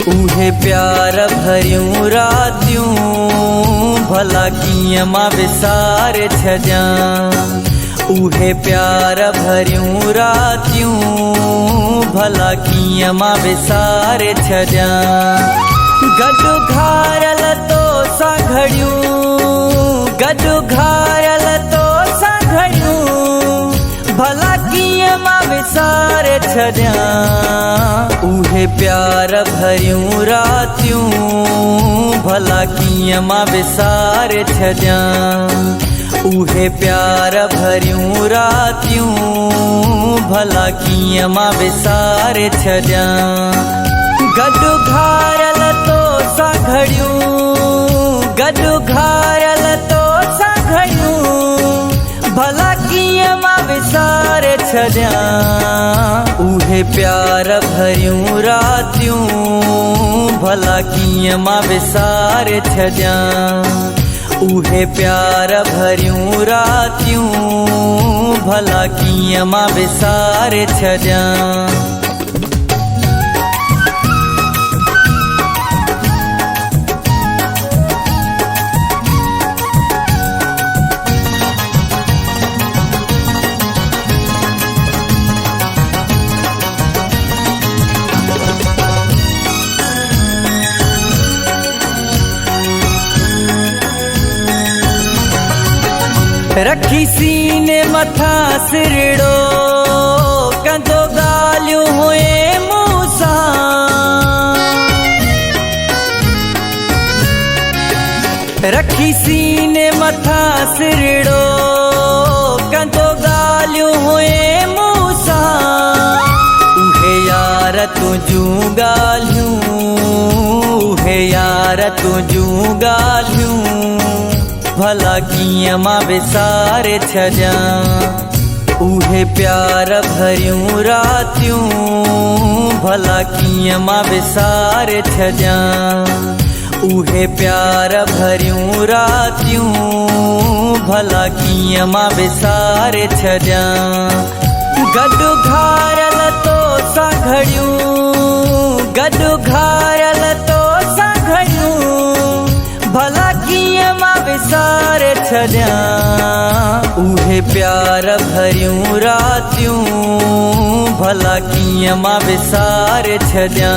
उहे प्यार भरियूं रातियूं भला कीअं मां विसारे छॾियां। उहे प्यार भरियूं रातियूं भला कीअं मां विसारे छॾियां। गॾु घारल तो सां घड़ियूं, गॾु घारल तो सां घड़ियूं भला कीअं मां विसारे छॾियां। उहे प्यार भरियूं रातियूं भला कीअं मां विसारे छॾियां। उहे प्यार भरियूं रातियूं भला कीअं मां विसारे छॾियां। गॾु घारल तो सां घड़ियूं, गॾु घारल तो सां घड़ियूं भला कीअं मां विसारे छॾियां। उहे प्यार भरियूं रातियूं भला कीअं मां विसारे छॾियां। उहे प्यार भरियूं रातियूं भला कीअं मां विसारे छॾियां। रखी सीने मथा सिरड़ो कंदो ॻाल्हियूं हुए मूंसां। रखी सीने मथा सिरड़ो कंदो ॻाल्हियूं हुए मूंसां। उहे यार तुंहिंजूं ॻाल्हियूं, उहे यार तुंहिंजूं ॻाल्हियूं भला कीअं मां विसारे छॾियां। उहे प्यार भरियूं रातियूं भला कीअं मां विसारे छॾियां। उहे प्यार भरियूं रातियूं भला कीअं मां विसारे छॾियां। गॾु घारल तो सां घड़ियूं, गॾु घारल तो सां घड़ियूं भला कीअं मां विसारे छॾियां। उहे प्यार भरियूं रातियूं भला कीअं मां विसारे छॾियां।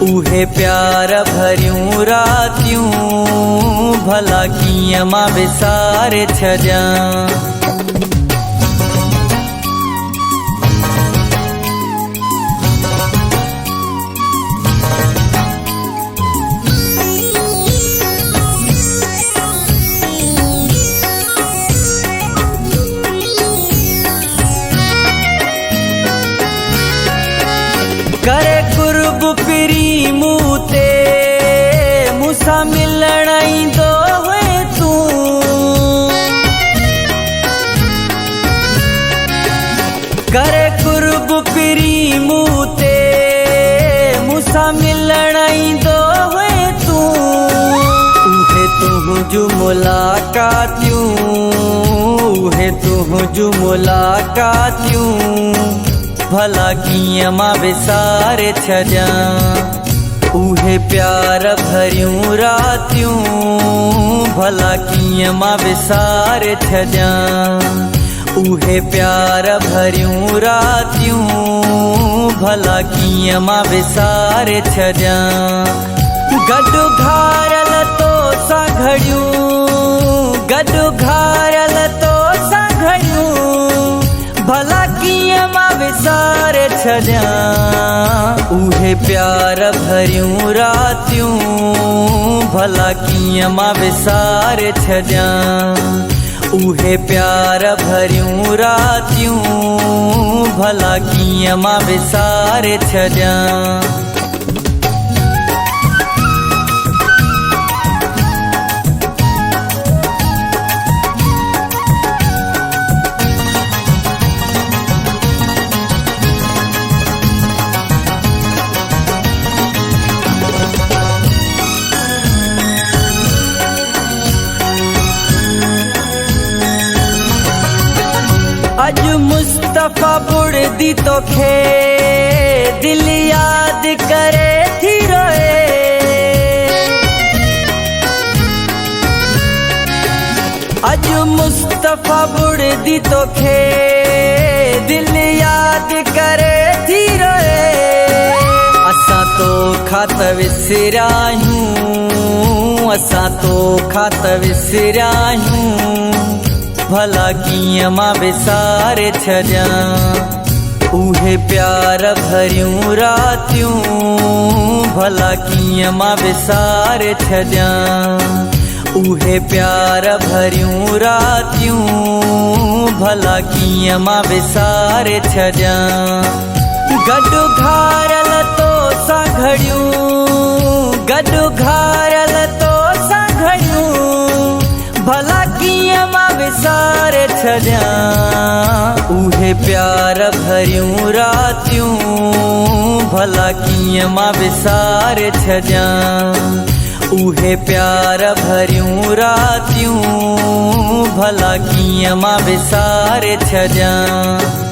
उहे प्यार भरियूं रातियूं भला कीअं मां विसारे छॾियां। करे कुर्ब पिरी मूं ते मूंसां मिलण ईंदो हुए तूं। करे कुर्ब पिरी मूं ते मूंसां मिलण ईंदो हुए तूं। उहे तुंहिंजूं मुलाक़ातियूं, उहे तुंहिंजूं मुलाक़ातियूं भला कीअं मां विसारे छॾियां। उहे प्यार भरियूं रातियूं भला कीअं मां विसारे छॾियां। उहे प्यार भरियूं रातियूं भला कीअं मां विसारे छॾियां। गॾु घारल तो सां घड़ियूं, गॾु घारल तो सां घड़ियूं भला कीअं मां विसारे छॾियां। उहे प्यार भरियूं रातियूं भला कीअं मां विसारे छॾियां। उहे प्यार भरियूं रातियूं भला कीअं मां विसारे छॾियां। अज मुस्तफा बुढ़दी तोखे दिल याद करे थी मुस्तफा बुढ़दी तोखे दिल याद करे थी रोए असां तो खात विसरायूं असां तो खात विसरायूं भला कीअं मां विसारे छॾियां उहे प्यार भरियूं रातियूं भला कीअं मां विसारे छॾियां उहे प्यार भरियूं रातियूं भला कीअं मां विसारे छॾियां गॾु घारल तो सां घड़ियूं गॾु घारल तो सां घड़ियूं भला कीअं मां विसारे छॾियां उहे प्यार भरियूं रातियूं भला कीअं मां विसारे छॾियां उहे प्यार भरियूं रातियूं भला कीअं मां विसारे छॾियां।